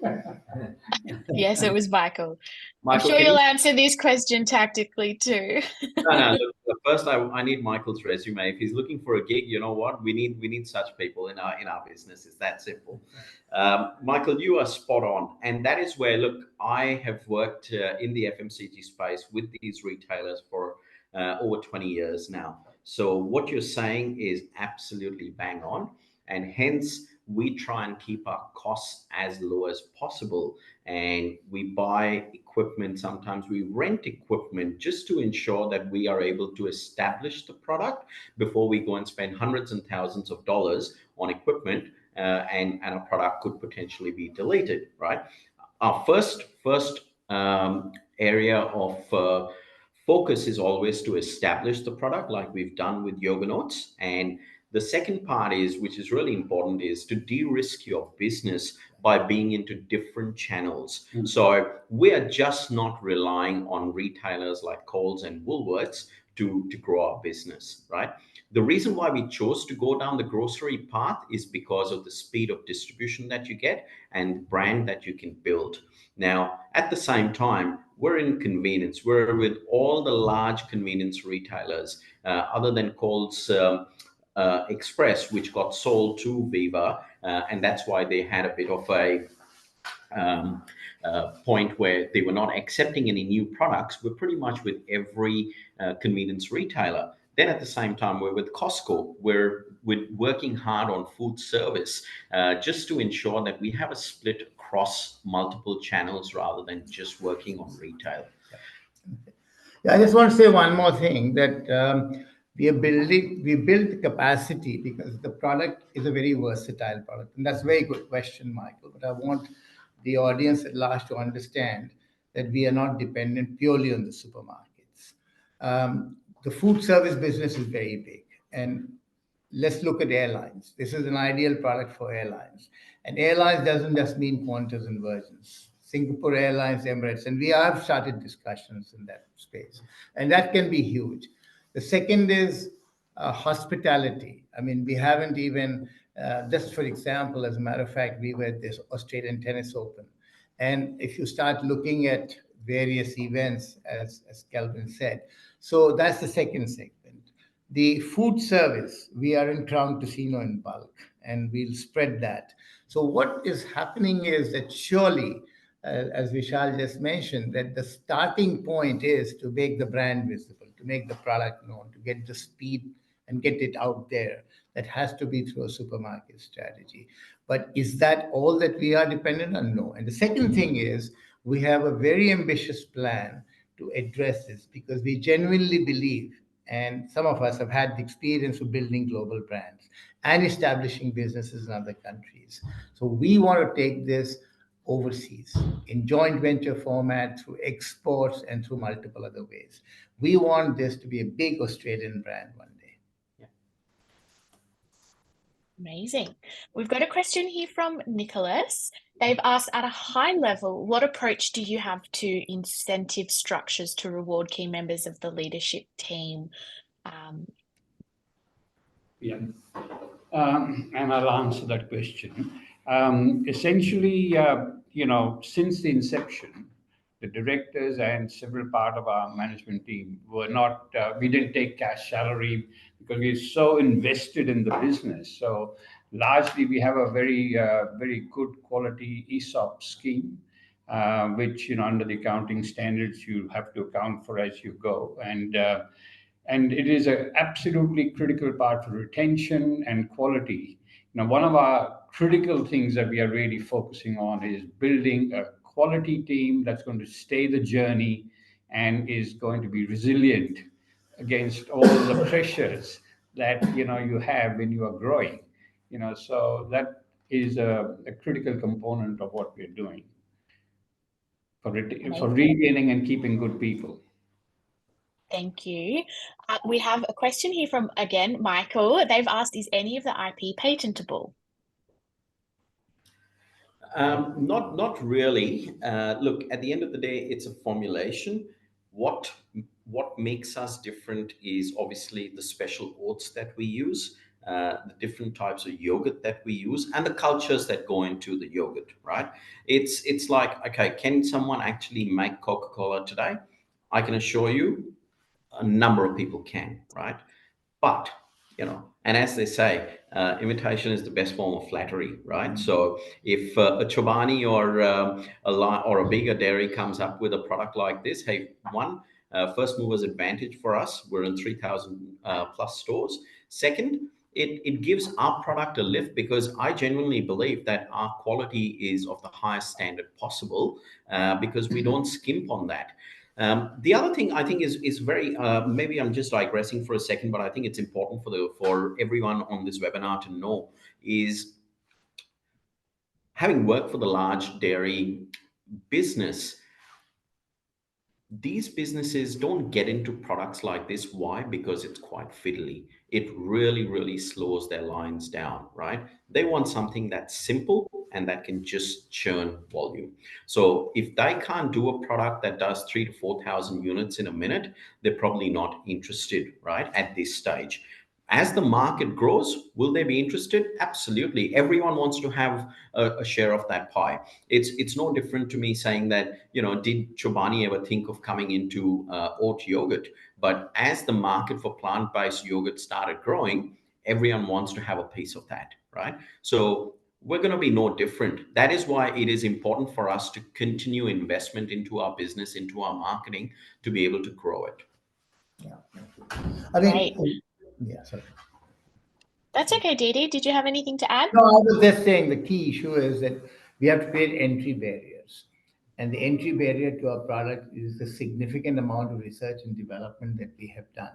Yes, it was Michael. Michael, I'm sure you'll answer this question tactically too. No. Look, first, I need Michael's resume. If he's looking for a gig, you know what? We need such people in our business. It's that simple. Michael, you are spot on, and that is where, look, I have worked in the FMCG space with these retailers for over 20 years now. So what you're saying is absolutely bang on, and hence we try and keep our costs as low as possible. And we buy equipment, sometimes we rent equipment just to ensure that we are able to establish the product before we go and spend hundreds and thousands of dollars on equipment, and a product could potentially be deleted, right? Our first area of focus is always to establish the product, like we've done with Yoga Notes. And the second part is, which is really important, is to de-risk your business by being into different channels. So we are just not relying on retailers like Coles and Woolworths to grow our business, right? The reason why we chose to go down the grocery path is because of the speed of distribution that you get and brand that you can build. Now, at the same time, we're in convenience. We're with all the large convenience retailers, other than Coles Express, which got sold to Viva, and that's why they had a bit of a point where they were not accepting any new products. We're pretty much with every convenience retailer. Then at the same time, we're with Costco. We're working hard on food service, just to ensure that we have a split across multiple channels rather than just working on retail. Yeah, I just want to say one more thing, that we build capacity because the product is a very versatile product. And that's a very good question, Michael. But I want the audience at large to understand that we are not dependent purely on the supermarkets. the food service business is very big. And let's look at airlines. This is an ideal product for airlines. And airlines doesn't just mean Qantas and Virgins. Singapore Airlines, Emirates, and we have started discussions in that space. And that can be huge. The second is hospitality. I mean, we haven't even, just for example, as a matter of fact, we were at this Australian Tennis Open. And if you start looking at various events, as Kelvin said, so that's the second segment. The food service, we are in Crown Casino in bulk, and we'll spread that. So what is happening is that surely, as Vishal just mentioned, that the starting point is to make the brand visible, to make the product known, to get the speed and get it out there. That has to be through a supermarket strategy. But is that all that we are dependent on? No. And the second thing is we have a very ambitious plan to address this, because we genuinely believe, and some of us have had the experience of building global brands and establishing businesses in other countries. So we want to take this overseas in joint venture format, through exports, and through multiple other ways. We want this to be a big Australian brand one day. Yeah. Amazing. We've got a question here from Nicholas. They've asked, at a high level, what approach do you have to incentive structures to reward key members of the leadership team? Yeah, and I'll answer that question. Essentially, since the inception, the directors and several part of our management team were not, we didn't take cash salary because we're so invested in the business. So largely we have a very good quality ESOP scheme, which, under the accounting standards, you have to account for as you go. And it is an absolutely critical part for retention and quality. One of our critical things that we are really focusing on is building a quality team that's going to stay the journey and is going to be resilient against all the pressures that you have when you are growing. So that is a critical component of what we're doing for retaining and keeping good people. Thank you. We have a question here from, again, Michael. They've asked, is any of the IP patentable? Not really. Look, at the end of the day, it's a formulation. What makes us different is obviously the special oats that we use, the different types of yogurt that we use, and the cultures that go into the yogurt, right? It's like, okay, can someone actually make Coca-Cola today? I can assure you a number of people can, right? But, and as they say, imitation is the best form of flattery, right? So if a Chobani or a bigger dairy comes up with a product like this, hey, first movers advantage for us. We're in 3,000 plus stores. Second, it gives our product a lift, because I genuinely believe that our quality is of the highest standard possible, because we don't skimp on that. The other thing I think is very, maybe I'm just digressing for a second, but I think it's important for everyone on this webinar to know is, having worked for the large dairy business, these businesses don't get into products like this. Why? Because it's quite fiddly. It really, really slows their lines down, right? They want something that's simple and that can just churn volume. So if they can't do a product that does 3,000 to 4,000 units in a minute, they're probably not interested, right, at this stage. As the market grows, will they be interested? Absolutely. Everyone wants to have a share of that pie. It's no different to me saying that, did Chobani ever think of coming into oat yogurt? But as the market for plant-based yogurt started growing, everyone wants to have a piece of that, right? So we're going to be no different. That is why it is important for us to continue investment into our business, into our marketing, to be able to grow it. Yeah. I mean, yeah, sorry. That's okay, Didi. Did you have anything to add? No, I was just saying the key issue is that we have to create entry barriers. And the entry barrier to our product is the significant amount of research and development that we have done.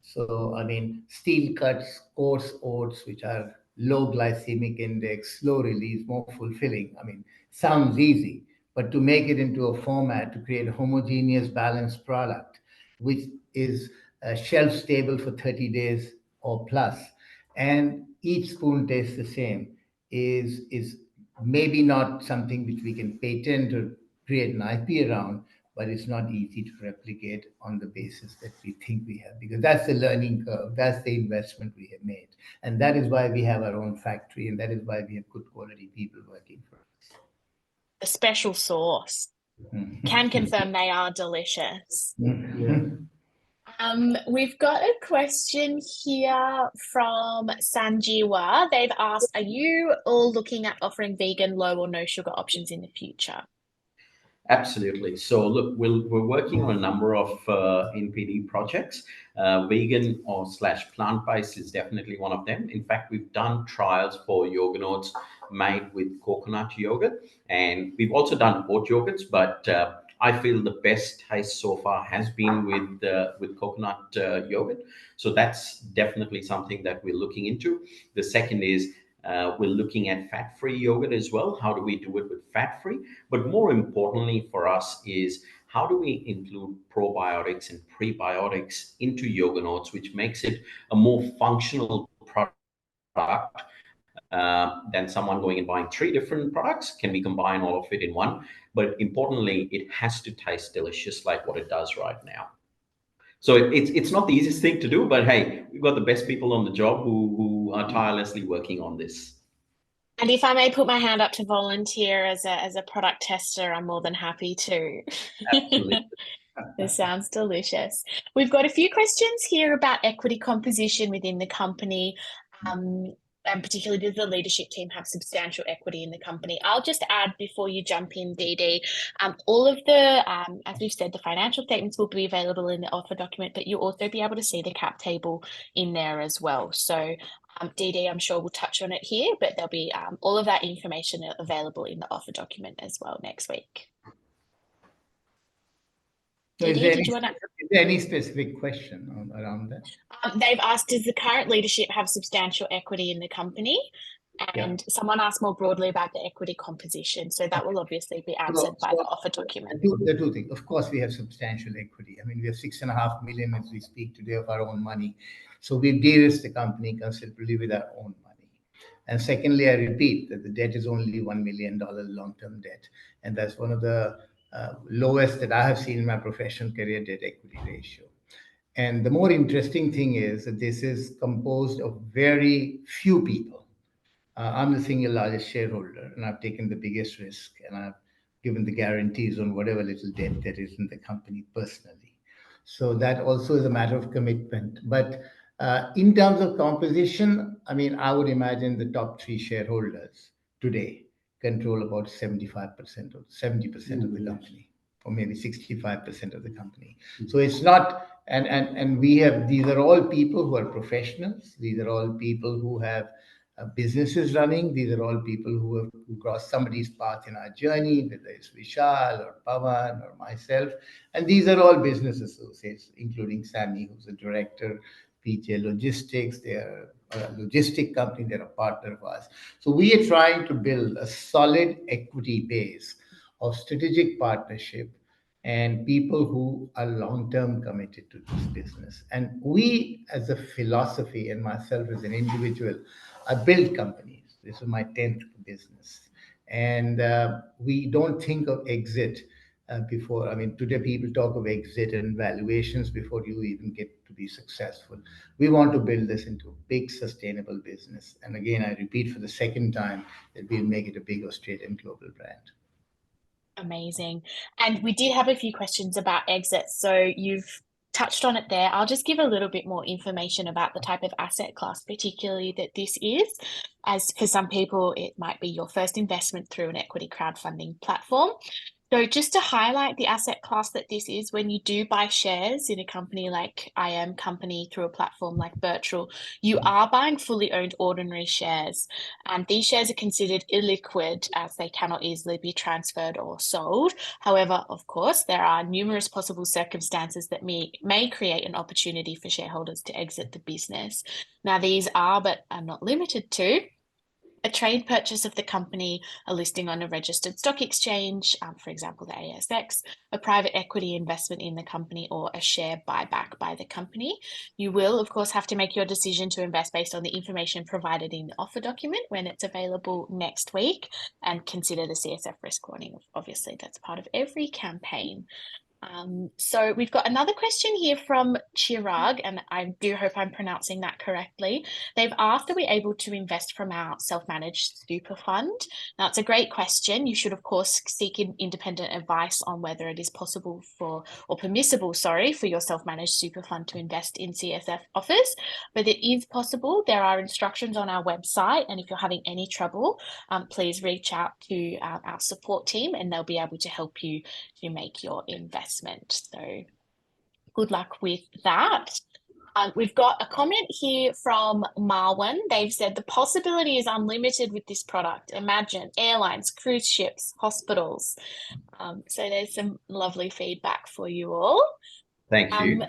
So, I mean, steel cuts, coarse oats, which are low glycemic index, slow release, more fulfilling. I mean, sounds easy, but to make it into a format to create a homogeneous, balanced product, which is shelf stable for 30 days or plus, and each spoon tastes the same, is maybe not something which we can patent or create an IP around, but it's not easy to replicate on the basis that we think we have, because that's the learning curve, that's the investment we have made. And that is why we have our own factory, and that is why we have good quality people working for us. The special sauce. Can confirm they are delicious. We've got a question here from Sanjiwa. They've asked, are you all looking at offering vegan, low or no sugar options in the future? Absolutely. So look, we're working on a number of NPD projects. Vegan or / plant-based is definitely one of them. In fact, we've done trials for yogurt oats made with coconut yogurt, and we've also done oat yogurts, but I feel the best taste so far has been with coconut yogurt. So that's definitely something that we're looking into. The second is we're looking at fat-free yogurt as well. How do we do it with fat-free? But more importantly for us is how do we include probiotics and prebiotics into yogurt oats, which makes it a more functional product than someone going and buying 3 different products. Can we combine all of it in one? But importantly, it has to taste delicious like what it does right now. So it's not the easiest thing to do, but hey, we've got the best people on the job who are tirelessly working on this. And if I may put my hand up to volunteer as a product tester, I'm more than happy to. Absolutely. This sounds delicious. We've got a few questions here about equity composition within the company. And particularly, does the leadership team have substantial equity in the company? I'll just add before you jump in, DD, all of the, as we've said, the financial statements will be available in the offer document, but you'll also be able to see the cap table in there as well. So DD, I'm sure we'll touch on it here, but there'll be all of that information available in the offer document as well next week. So is there any specific question around that? They've asked, does the current leadership have substantial equity in the company? And someone asked more broadly about the equity composition. So that will obviously be answered by the offer document. The two things. Of course, we have substantial equity. I mean, we have 6.5 million as we speak today of our own money. So we've de-risked the company considerably with our own money. And secondly, I repeat that the debt is only $1 million long-term debt. And that's one of the lowest that I have seen in my professional career debt equity ratio. And the more interesting thing is that this is composed of very few people. I'm the single largest shareholder, and I've taken the biggest risk, and I've given the guarantees on whatever little debt there is in the company personally. So that also is a matter of commitment. But in terms of composition, I mean, I would imagine the top 3 shareholders today control about 75% or 70% of the company, or maybe 65% of the company. So it's not, and we have, these are all people who are professionals. These are all people who have businesses running. These are all people who have crossed somebody's path in our journey, whether it's Vishal or Pawan or myself. And these are all business associates, including Sammy, who's a director, PJ Logistics. They are a logistic company. They're a partner of ours. So we are trying to build a solid equity base of strategic partnership and people who are long-term committed to this business. And we, as a philosophy, and myself as an individual, I build companies. This is my 10th business. And we don't think of exit before. I mean, today people talk of exit and valuations before you even get to be successful. We want to build this into a big sustainable business. And again, I repeat for the second time that we'll make it a big Australian global brand. Amazing. And we did have a few questions about exits. So you've touched on it there. I'll just give a little bit more information about the type of asset class, particularly that this is. As for some people, it might be your first investment through an equity crowdfunding platform. So just to highlight the asset class that this is, when you do buy shares in a company like IM Company through a platform like Birchal, you are buying fully owned ordinary shares. And these shares are considered illiquid as they cannot easily be transferred or sold. However, of course, there are numerous possible circumstances that may create an opportunity for shareholders to exit the business. Now, these are, but are not limited to, a trade purchase of the company, a listing on a registered stock exchange, for example, the ASX, a private equity investment in the company, or a share buyback by the company. You will, of course, have to make your decision to invest based on the information provided in the offer document when it's available next week, and consider the CSF risk warning. Obviously, that's part of every campaign. So we've got another question here from Chirag, and I do hope I'm pronouncing that correctly. They've asked, are we able to invest from our self-managed super fund? Now, it's a great question. You should, of course, seek independent advice on whether it is possible for, or permissible, sorry, for your self-managed super fund to invest in CSF offers, but it is possible. There are instructions on our website, and if you're having any trouble, please reach out to our support team, and they'll be able to help you to make your investment. So good luck with that. We've got a comment here from Marwan. They've said the possibility is unlimited with this product. Imagine airlines, cruise ships, hospitals. So there's some lovely feedback for you all. Thank you.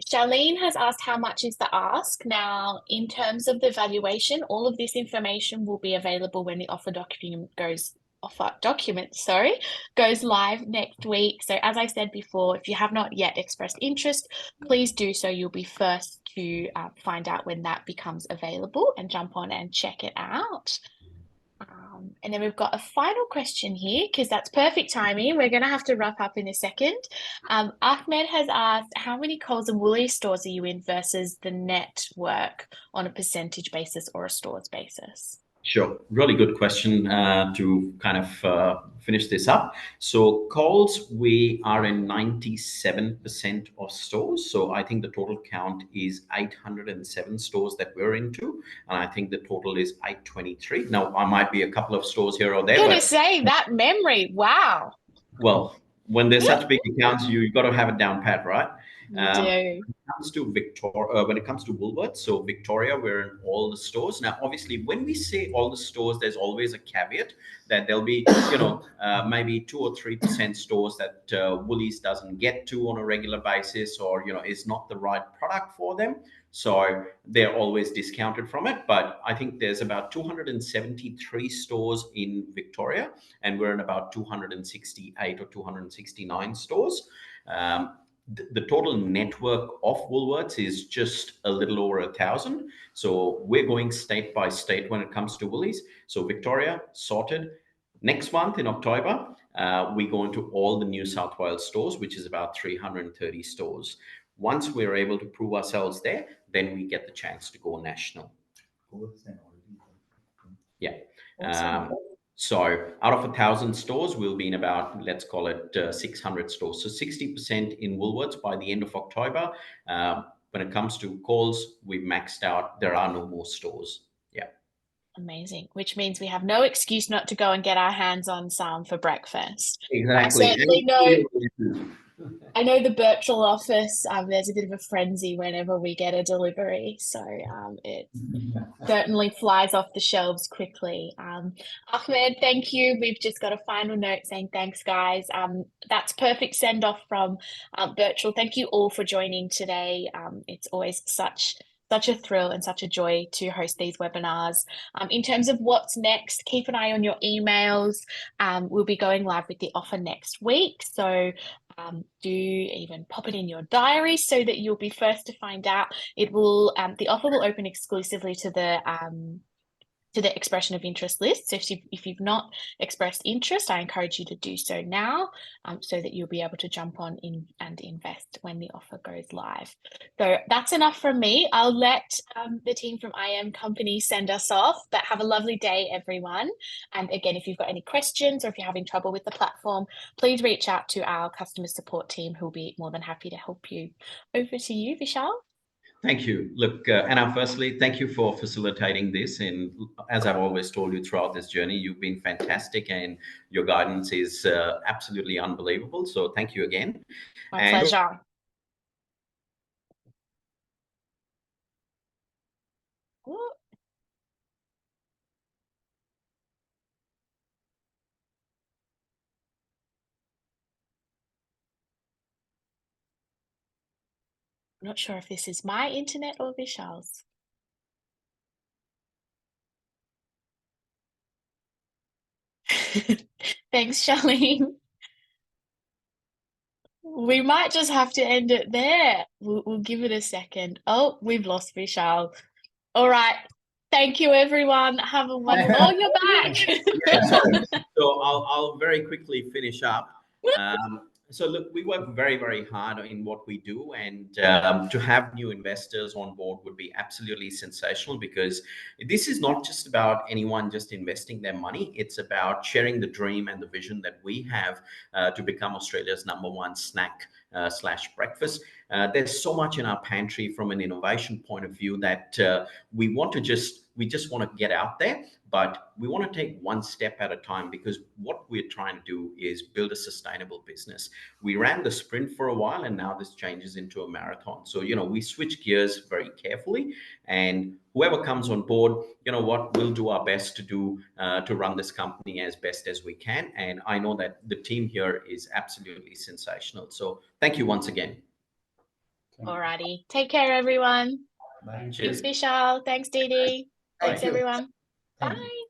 Charlene has asked how much is the ask. Now, in terms of the valuation, all of this information will be available when the offer document goes live next week. So as I said before, if you have not yet expressed interest, please do so. You'll be first to find out when that becomes available, and jump on and check it out. And then we've got a final question here, because that's perfect timing. We're going to have to wrap up in a second. Ahmed has asked, how many Coles and Woolies stores are you in versus the network on a percentage basis or a stores basis? Sure. Really good question to kind of finish this up. So Coles, we are in 97% of stores. So I think the total count is 807 stores that we're into. And I think the total is 823. Now, I might be a couple of stores here or there. I'm going to say that memory. Wow. Well, when there's such big accounts, you've got to have it down pat, right? You do. When it comes to Woolworths, so Victoria, we're in all the stores. Now, obviously, when we say all the stores, there's always a caveat that there'll be, maybe 2 or 3% stores that Woolies doesn't get to on a regular basis, or, is not the right product for them. So they're always discounted from it. But I think there's about 273 stores in Victoria, and we're in about 268 or 269 stores. The total network of Woolworths is just a little over 1,000. So we're going state by state when it comes to Woolies. So Victoria, sorted. Next month in October, we go into all the New South Wales stores, which is about 330 stores. Once we're able to prove ourselves there, then we get the chance to go national. Yeah. Awesome. So out of 1,000 stores, we'll be in about, let's call it 600 stores. So 60% in Woolworths by the end of October. When it comes to Coles, we've maxed out. There are no more stores. Yeah. Amazing. Which means we have no excuse not to go and get our hands on some for breakfast. Exactly. I know the Birchal office, there's a bit of a frenzy whenever we get a delivery. So it certainly flies off the shelves quickly. Ahmed, thank you. We've just got a final note saying thanks, guys. That's perfect send off from Birchal. Thank you all for joining today. It's always such a thrill and such a joy to host these webinars. In terms of what's next, keep an eye on your emails. We'll be going live with the offer next week. So do even pop it in your diary so that you'll be first to find out. It will the offer will open exclusively to the expression of interest list. So if you've not expressed interest, I encourage you to do so now, so that you'll be able to jump on in and invest when the offer goes live. So that's enough from me. I'll let the team from IM Company send us off, but have a lovely day, everyone. And again, if you've got any questions or if you're having trouble with the platform, please reach out to our customer support team, who'll be more than happy to help you. Over to you, Vishal. Thank you. Look, Anna, firstly, thank you for facilitating this. And as I've always told you throughout this journey, you've been fantastic and your guidance is absolutely unbelievable. So thank you again. My pleasure. I'm not sure if this is my internet or Vishal's. Thanks, Charlene. We might just have to end it there. We'll give it a second. Oh, we've lost Vishal. All right. Thank you, everyone. Have a wonderful. Oh, you're back. Yeah, sorry. So I'll very quickly finish up. So look, we work very, very hard in what we do, and to have new investors on board would be absolutely sensational, because this is not just about anyone just investing their money. It's about sharing the dream and the vision that we have to become Australia's #1 snack slash breakfast. There's so much in our pantry from an innovation point of view that we just want to get out there, but we want to take one step at a time, because what we're trying to do is build a sustainable business. We ran the sprint for a while, and now this changes into a marathon. So, we switch gears very carefully, and whoever comes on board, we'll do our best to run this company as best as we can. And I know that the team here is absolutely sensational. So thank you once again. Alrighty. Take care, everyone. Bye. Cheers. Thanks, Vishal. Thanks, Dee Dee. Thanks, you. everyone. Thank you. Bye.